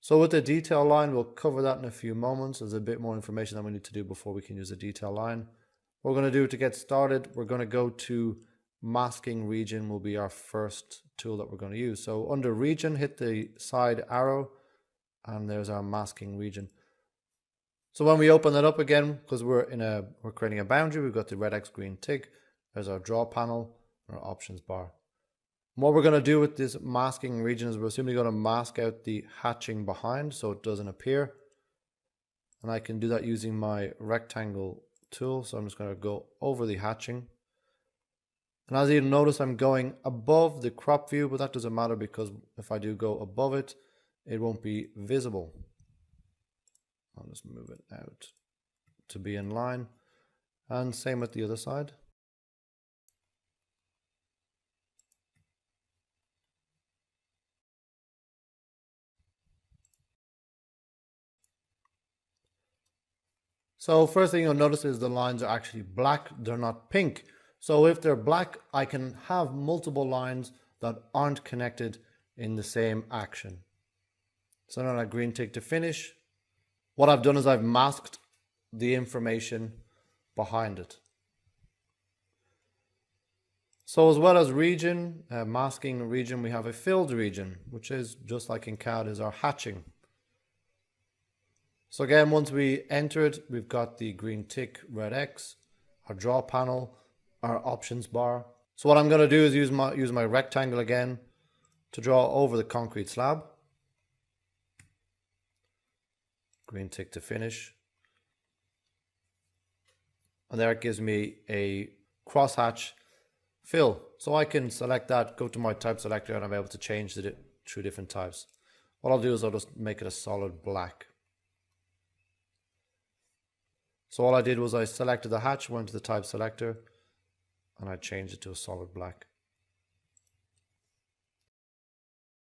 So with the detail line, we'll cover that in a few moments. There's a bit more information that we need to do before we can use the detail line. What we're going to do to get started, we're going to go to masking region will be our first tool that we're going to use. So under region, hit the side arrow and there's our masking region. So when we open that up again, because we're creating a boundary, we've got the red X green tick. There's our draw panel, our options bar. And what we're going to do with this masking region is we're simply going to mask out the hatching behind so it doesn't appear. And I can do that using my rectangle tool. So I'm just going to go over the hatching. And as you notice, I'm going above the crop view, but that doesn't matter because if I do go above it, it won't be visible. I'll just move it out to be in line. And same with the other side. So first thing you'll notice is the lines are actually black, they're not pink. So if they're black, I can have multiple lines that aren't connected in the same action. So now that green tick to finish. What I've done is I've masked the information behind it. So as well as region, masking region, we have a filled region, which is just like in CAD is our hatching. So again, once we enter it, we've got the green tick, red X, our draw panel, our options bar. So what I'm going to do is use my rectangle again to draw over the concrete slab. Green tick to finish. And there it gives me a crosshatch fill. So I can select that, go to my type selector, and I'm able to change it through different types. What I'll do is I'll just make it a solid black. So all I did was I selected the hatch, went to the type selector, and I changed it to a solid black.